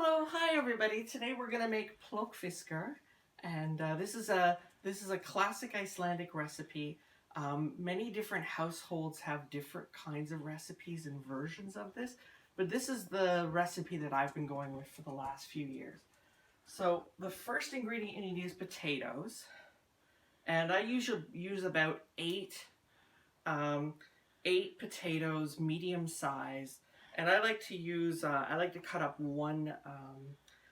Hello, hi everybody. Today we're going to make Plokkfiskur, and this is a classic Icelandic recipe. Many different households have different kinds of recipes and versions of this, but this is the recipe that I've been going with for the last few years. So the first ingredient you need is potatoes, and I usually use about eight potatoes, medium size. And I like to use, I like to cut up one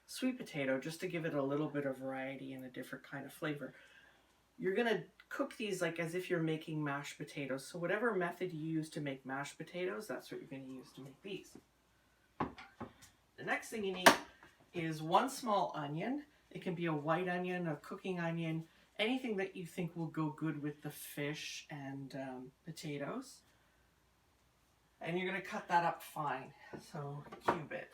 sweet potato just to give it a little bit of variety and a different kind of flavor. You're going to cook these like as if you're making mashed potatoes. So whatever method you use to make mashed potatoes, that's what you're going to use to make these. The next thing you need is one small onion. It can be a white onion, a cooking onion, anything that you think will go good with the fish and potatoes. And you're going to cut that up fine, so cube it.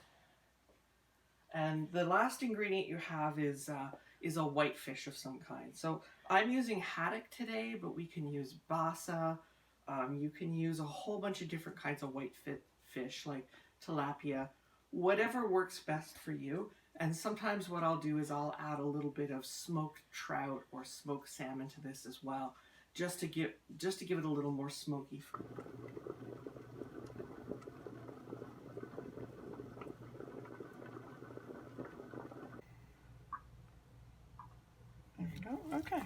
And the last ingredient you have is a whitefish of some kind. So I'm using Haddock today, but we can use Basa. You can use a whole bunch of different kinds of whitefish like Tilapia, whatever works best for you. And sometimes what I'll do is I'll add a little bit of smoked trout or smoked salmon to this as well, just to give it a little more smoky flavor. Okay.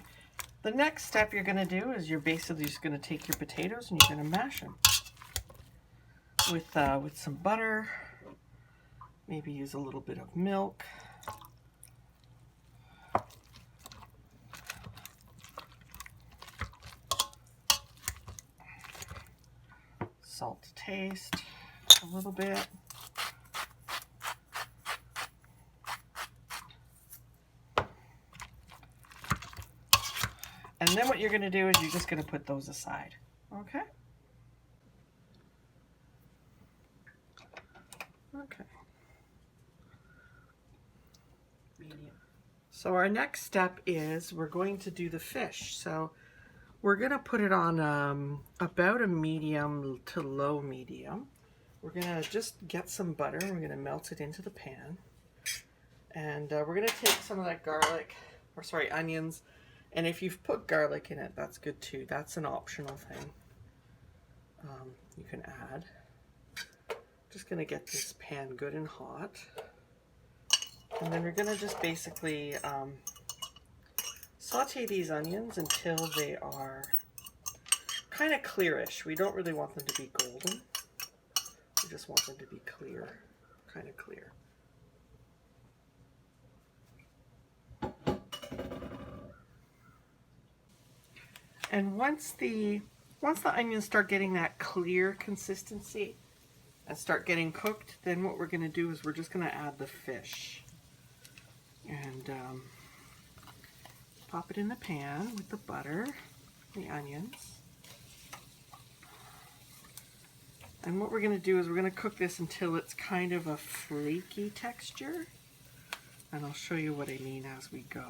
The next step you're going to do is you're basically just going to take your potatoes and you're going to mash them with some butter. Maybe use a little bit of milk. Salt to taste, a little bit. And then what you're going to do is you're just going to put those aside, okay? Okay. Medium. So our next step is we're going to do the fish. So we're going to put it on about a medium to low medium. We're going to just get some butter and we're going to melt it into the pan. And we're going to take some of that onions. And if you've put garlic in it, that's good too. That's an optional thing you can add. Just going to get this pan good and hot. And then we're going to just basically saute these onions until they are kind of clearish. We don't really want them to be golden. We just want them to be clear, kind of clear. And once the onions start getting that clear consistency and start getting cooked, then what we're going to do is we're just going to add the fish. And pop it in the pan with the butter, the onions. And what we're going to do is we're going to cook this until it's kind of a flaky texture. And I'll show you what I mean as we go.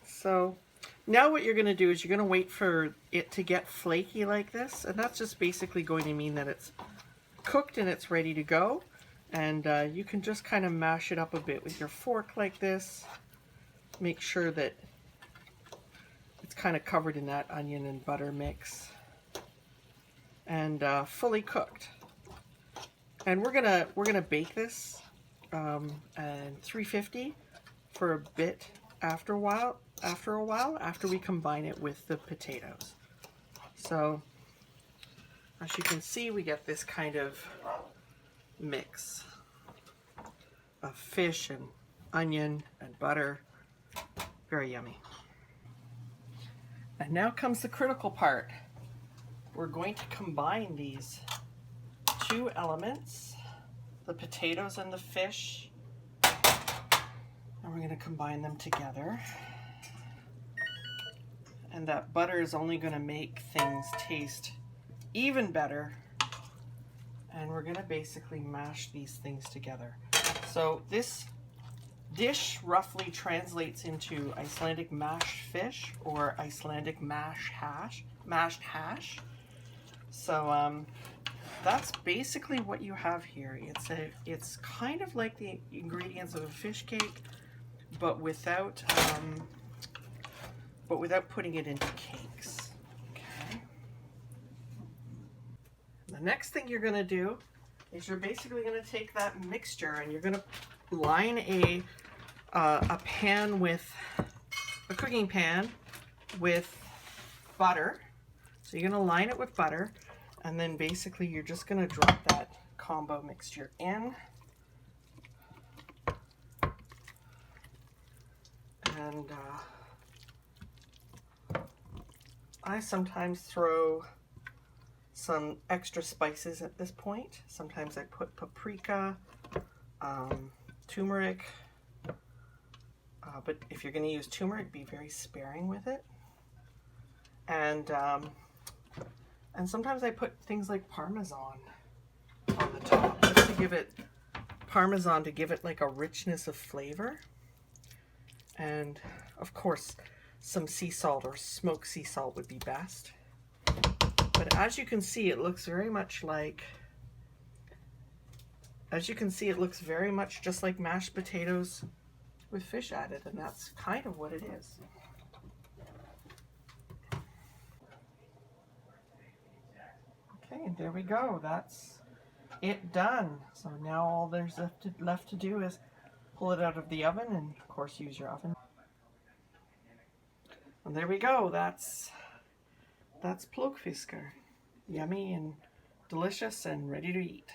So now what you're going to do is you're going to wait for it to get flaky like this, and that's just basically going to mean that it's cooked and it's ready to go. And you can just kind of mash it up a bit with your fork like this. Make sure that it's kind of covered in that onion and butter mix and fully cooked. And we're gonna bake this at 350 for a bit after a while after we combine it with the potatoes. So as you can see, we get this kind of mix of fish and onion and butter. Very yummy. And now comes the critical part. We're going to combine these two elements, the potatoes and the fish, and we're going to combine them together. And that butter is only going to make things taste even better. And we're going to basically mash these things together. So this dish roughly translates into Icelandic mashed fish or Icelandic mashed hash. So that's basically what you have here. It's kind of like the ingredients of a fish cake, but without putting it into cakes. Okay. The next thing you're going to do is you're basically going to take that mixture and you're going to line a pan with a cooking pan with butter. So you're going to line it with butter, and then basically you're just going to drop that combo mixture in. And I sometimes throw some extra spices at this point. Sometimes I put paprika, turmeric, but if you're going to use turmeric, be very sparing with it. And sometimes I put things like Parmesan on the top, just to give it Parmesan, to give it like a richness of flavor. And of course, some sea salt or smoked sea salt would be best. But as you can see, it looks very much just like mashed potatoes with fish added, and that's kind of what it is. Okay, there we go. That's it done. So now all there's left to do is pull it out of the oven, and of course use your oven. And there we go. That's Plokkfiskur. Yummy and delicious and ready to eat.